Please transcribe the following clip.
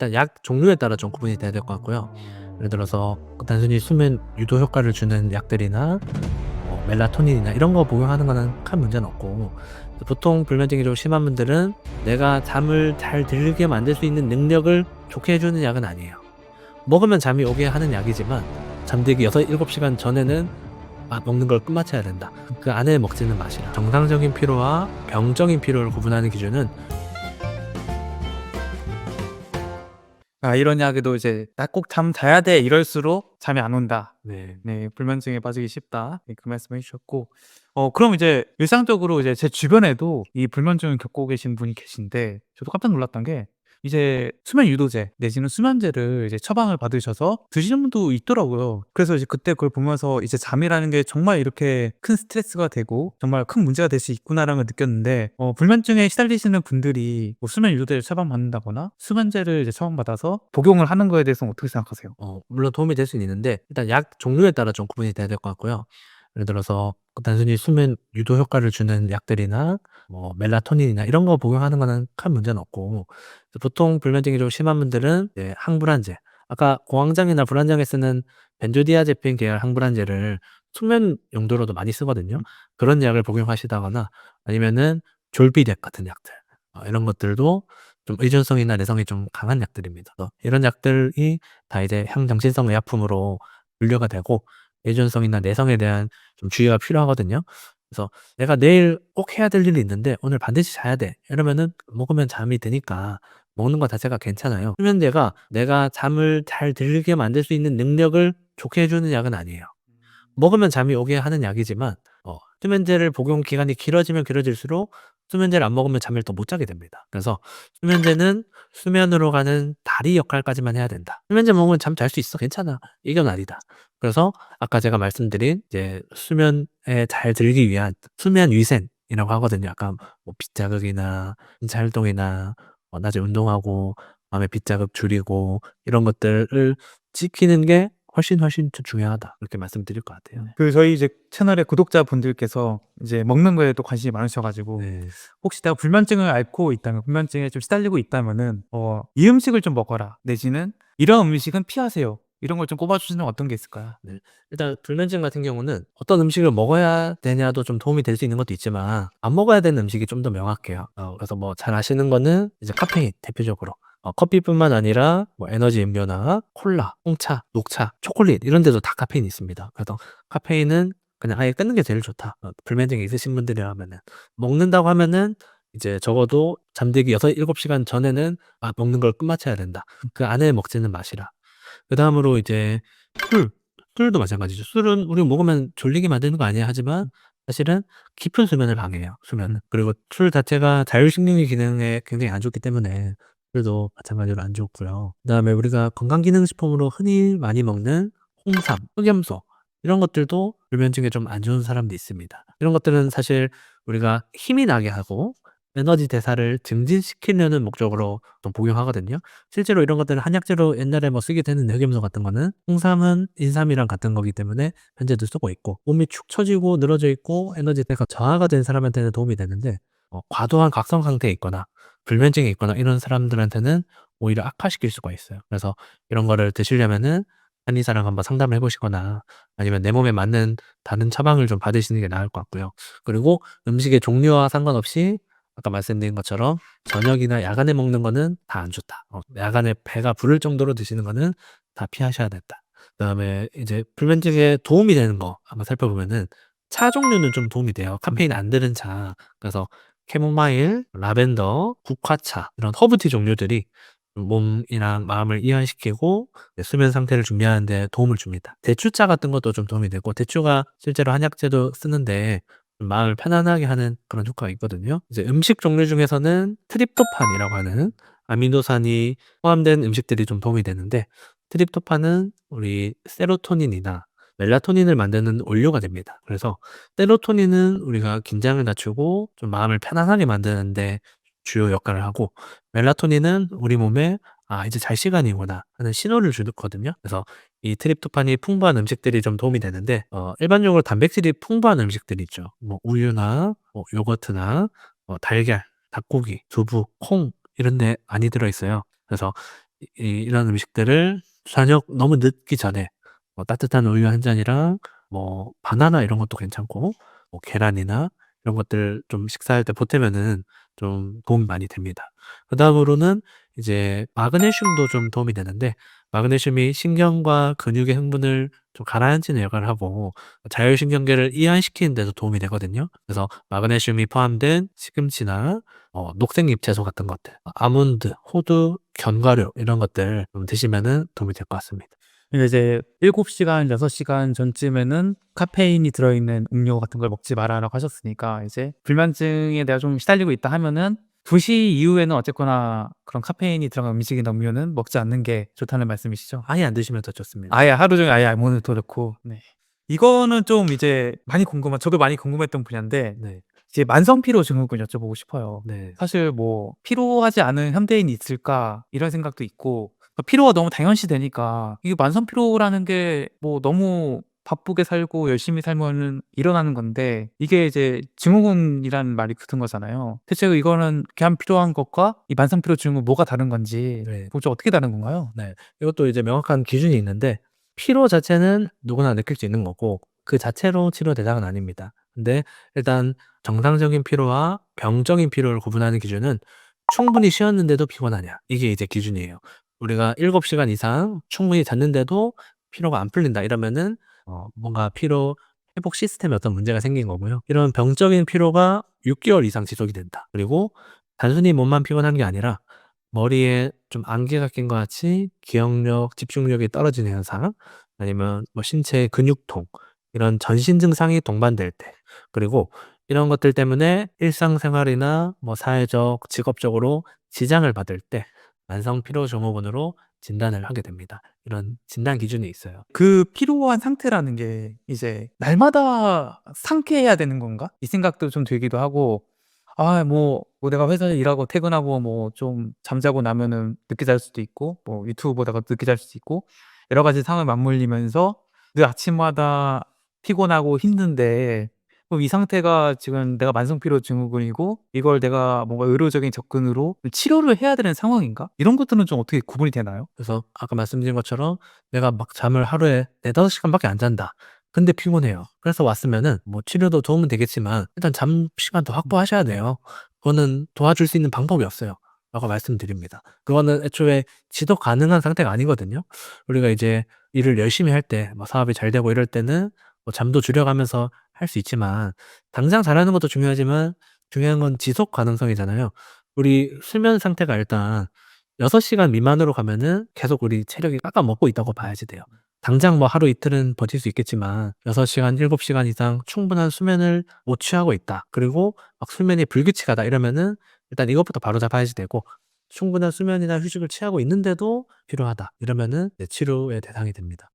일단 약 종류에 따라 좀 구분이 돼야 될 것 같고요. 예를 들어서 단순히 수면 유도 효과를 주는 약들이나 멜라토닌이나 이런 거 복용하는 거는 큰 문제는 없고, 보통 불면증이 좀 심한 분들은 내가 잠을 잘 들게 만들 수 있는 능력을 좋게 해 주는 약은 아니에요. 먹으면 잠이 오게 하는 약이지만 잠들기 6-7시간 전에는 먹는 걸 끝마쳐야 된다. 그 안에 먹지는 마시라. 정상적인 피로와 병적인 피로를 구분하는 기준은 이런 이야기도 이제 "나 꼭 잠 자야 돼." 이럴수록 잠이 안 온다. 네. 네. 불면증에 빠지기 쉽다. 네 그 말씀해 주셨고 그럼 이제 일상적으로 이제 제 주변에도 이 불면증을 겪고 계신 분이 계신데 저도 깜짝 놀랐던 게 이제 수면 유도제 내지는 수면제를 이제 처방을 받으셔서 드시는 분도 있더라고요. 그래서 이제 그때 그걸 보면서 이제 잠이라는 게 정말 이렇게 큰 스트레스가 되고 정말 큰 문제가 될 수 있구나라는 걸 느꼈는데 불면증에 시달리시는 분들이 뭐 수면 유도제를 처방받는다거나 수면제를 이제 처방받아서 복용을 하는 거에 대해서는 어떻게 생각하세요? 물론 도움이 될 수는 있는데 일단 약 종류에 따라 좀 구분이 돼야 될 것 같고요. 예를 들어서 단순히 수면 유도 효과를 주는 약들이나 멜라토닌이나 이런 거 복용하는 거는 큰 문제는 없고, 보통 불면증이 좀 심한 분들은 이제 항불안제, 아까 고황장이나 불안장에 쓰는 벤조디아제핀 계열 항불안제를 수면 용도로도 많이 쓰거든요. 그런 약을 복용하시다거나 아니면은 졸비덱 같은 약들, 이런 것들도 좀 의존성이나 내성이 좀 강한 약들입니다. 이런 약들이 다 이제 향정신성 의약품으로 분류가 되고 의존성이나 내성에 대한 좀 주의가 필요하거든요. 그래서 '내가 내일 꼭 해야 될 일이 있는데 오늘 반드시 자야 돼.' 이러면은 먹으면 잠이 드니까 먹는 거 자체가 괜찮아요. 수면제가 내가 잠을 잘 들게 만들 수 있는 능력을 좋게 해 주는 약은 아니에요. 먹으면 잠이 오게 하는 약이지만 수면제를 복용 기간이 길어지면 길어질수록 수면제를 안 먹으면 잠을 더 못 자게 됩니다. 그래서 수면제는 수면으로 가는 다리 역할까지만 해야 된다. 수면제 먹으면 잠 잘 수 있어. 괜찮아. 이건 아니다. 그래서 아까 제가 말씀드린 이제 수면에 잘 들기 위한 수면 위생이라고 하거든요. 약간 빛 자극이나 인체 활동이나 낮에 운동하고 밤에 빛 자극 줄이고 이런 것들을 지키는 게 훨씬 더 중요하다. 그렇게 말씀드릴 것 같아요. 저희 이제 채널의 구독자분들께서 이제 먹는 거에 또 관심이 많으셔 가지고 네. 혹시 내가 불면증을 앓고 있다면 불면증에 좀 시달리고 있다면은 "이 음식을 좀 먹어라." 내지는 "이런 음식은 피하세요." 이런 걸 좀 꼽아 주시면 어떤 게 있을까요? 네. 일단 불면증 같은 경우는 어떤 음식을 먹어야 되냐도 좀 도움이 될 수 있는 것도 있지만 안 먹어야 되는 음식이 좀 더 명확해요. 그래서 잘 아시는 거는 이제 카페인 대표적으로. 커피뿐만 아니라 에너지 음료나 콜라, 홍차, 녹차, 초콜릿 이런 데도 다 카페인이 있습니다. 그래서 카페인은 그냥 아예 끊는 게 제일 좋다. 불면증이 있으신 분들이라면은. 먹는다고 하면은 이제 적어도 잠들기 6-7시간 전에는 먹는 걸 끝마쳐야 된다. 그 안에 먹지는 마시라. 그다음으로 이제 술, 술도 마찬가지죠. 술은 우리 먹으면 졸리게 만드는 거 아니야 하지만 사실은 깊은 수면을 방해해요, 수면은. 그리고 술 자체가 자율신경계 기능에 굉장히 안 좋기 때문에 술도 마찬가지로 안 좋고요. 그다음에 우리가 건강기능식품으로 흔히 많이 먹는 홍삼, 흑염소 이런 것들도 불면증에 좀 안 좋은 사람도 있습니다. 이런 것들은 사실 우리가 힘이 나게 하고 에너지 대사를 증진시키려는 목적으로 좀 복용하거든요. 실제로 이런 것들은 한약재로 옛날에 쓰기도 했는데 흑염소 같은 거는 홍삼은 인삼이랑 같은 거기 때문에 현재도 쓰고 있고, 몸이 축 처지고 늘어져 있고 에너지대가 저하가 된 사람한테는 도움이 되는데 과도한 각성 상태에 있거나 불면증에 있거나 이런 사람들한테는 오히려 악화시킬 수가 있어요. 그래서 이런 거를 드시려면은 한의사랑 한번 상담을 해 보시거나 아니면 내 몸에 맞는 다른 처방을 좀 받으시는 게 나을 것 같고요. 그리고 음식의 종류와 상관없이 아까 말씀드린 것처럼 저녁이나 야간에 먹는 거는 다 안 좋다. 야간에 배가 부를 정도로 드시는 거는 다 피하셔야 된다. 그다음에 이제 불면증에 도움이 되는 거 한번 살펴보면은 차 종류는 좀 도움이 돼요. 카페인 안 들은 차. 그래서 캐모마일, 라벤더, 국화차 이런 허브티 종류들이 몸이랑 마음을 이완시키고 수면 상태를 준비하는 데 도움을 줍니다. 대추차 같은 것도 좀 도움이 되고, 대추가 실제로 한약재도 쓰는데 마음을 편안하게 하는 그런 효과가 있거든요. 이제 음식 종류 중에서는 트립토판이라고 하는 아미노산이 포함된 음식들이 좀 도움이 되는데, 트립토판은 우리 세로토닌이나 멜라토닌을 만드는 원료가 됩니다. 그래서 세로토닌은 우리가 긴장을 낮추고 좀 마음을 편안하게 만드는 데 주요 역할을 하고, 멜라토닌은 우리 몸에 '아 이제 잘 시간이구나.' 하는 신호를 주거든요. 그래서 이 트립토판이 풍부한 음식들이 좀 도움이 되는데, 일반적으로 단백질이 풍부한 음식들이 있죠. 우유나 요거트나 달걀, 닭고기, 두부, 콩 이런 데 많이 들어 있어요. 그래서 이런 음식들을 저녁 너무 늦기 전에 따뜻한 우유 한 잔이랑 뭐 바나나 이런 것도 괜찮고 뭐 계란이나 이런 것들 좀 식사할 때 보태면은 좀 도움이 많이 됩니다. 그다음으로는 이제 마그네슘도 좀 도움이 되는데 마그네슘이 신경과 근육의 흥분을 좀 가라앉히는 역할을 하고 자율신경계를 이완시키는 데도 도움이 되거든요. 그래서 마그네슘이 포함된 시금치나 녹색 잎채소 같은 것들, 아몬드, 호두, 견과류 이런 것들 좀 드시면은 도움이 될 것 같습니다. 그러니까 이제 7시간, 6시간 전쯤에는 카페인이 들어있는 음료 같은 걸 먹지 마라라고 하셨으니까 이제 불면증에 내가 좀 시달리고 있다 하면은 2시 이후에는 어쨌거나 그런 카페인이 들어간 음식이나 음료는 먹지 않는 게 좋다는 말씀이시죠? 아예 안 드시면 더 좋습니다. 아예 하루 종일 아예 안 먹어도 좋고. 네. 이거는 좀 이제 저도 많이 궁금했던 분야인데 네. 이제 만성 피로 증후군 여쭤보고 싶어요. 네. 사실 뭐 '피로하지 않은 현대인이 있을까?' 이런 생각도 있고 피로가 너무 당연시되니까 이게 만성 피로라는 게 뭐 너무 바쁘게 살고 열심히 살면은 일어나는 건데 이게 이제 증후군이라는 말이 붙은 거잖아요. 대체 이거는 그냥 필요한 것과 이 만성 피로 증후군 뭐가 다른 건지 네. 그거 좀 어떻게 다른 건가요? 네. 이것도 이제 명확한 기준이 있는데 피로 자체는 누구나 느낄 수 있는 거고 그 자체로 치료 대상은 아닙니다. 근데 일단 정상적인 피로와 병적인 피로를 구분하는 기준은 충분히 쉬었는데도 피곤하냐 이게 이제 기준이에요. 우리가 7시간 이상 충분히 잤는데도 피로가 안 풀린다 이러면은 뭔가 피로 회복 시스템에 어떤 문제가 생긴 거고요. 이런 병적인 피로가 6개월 이상 지속이 된다. 그리고 단순히 몸만 피곤한 게 아니라 머리에 좀 안개가 낀 것 같이 기억력, 집중력이 떨어지는 현상, 아니면 뭐 신체 근육통, 이런 전신 증상이 동반될 때, 그리고 이런 것들 때문에 일상생활이나 뭐 사회적, 직업적으로 지장을 받을 때 만성 피로 증후군으로 진단을 하게 됩니다. 이런 진단 기준이 있어요. 그 피로한 상태라는 게 이제 '날마다 상쾌해야 되는 건가?' 이 생각도 좀 들기도 하고 뭐 내가 회사에 일하고 퇴근하고 뭐 좀 잠자고 나면은 늦게 잘 수도 있고 뭐 유튜브 보다가 늦게 잘 수도 있고 여러 가지 상황이 맞물리면서 늘 아침마다 피곤하고 힘든데 그럼 이 상태가 지금 내가 만성 피로 증후군이고 이걸 내가 뭔가 의료적인 접근으로 치료를 해야 되는 상황인가? 이런 것들은 좀 어떻게 구분이 되나요? 그래서 아까 말씀드린 것처럼 내가 막 잠을 하루에 4-5 시간밖에 안 잔다. 근데 피곤해요. 그래서 왔으면은 뭐 치료도 도움은 되겠지만 일단 잠 시간도 확보하셔야 돼요. 그거는 도와줄 수 있는 방법이 없어요. 라고 말씀드립니다. 그거는 애초에 지속 가능한 상태가 아니거든요. 우리가 이제 일을 열심히 할 때 뭐 사업이 잘 되고 이럴 때는 뭐 잠도 줄여가면서 할 수 있지만 당장 잘하는 것도 중요하지만 중요한 건 지속 가능성이잖아요. 우리 수면 상태가 일단 6시간 미만으로 가면은 계속 우리 체력이 깎아먹고 있다고 봐야지 돼요. 당장 뭐 하루 이틀은 버틸 수 있겠지만 6시간, 7시간 이상 충분한 수면을 못 취하고 있다. 그리고 막 수면이 불규칙하다 이러면은 일단 이것부터 바로잡아야지 되고 충분한 수면이나 휴식을 취하고 있는데도 필요하다. 이러면은 이제 치료의 대상이 됩니다.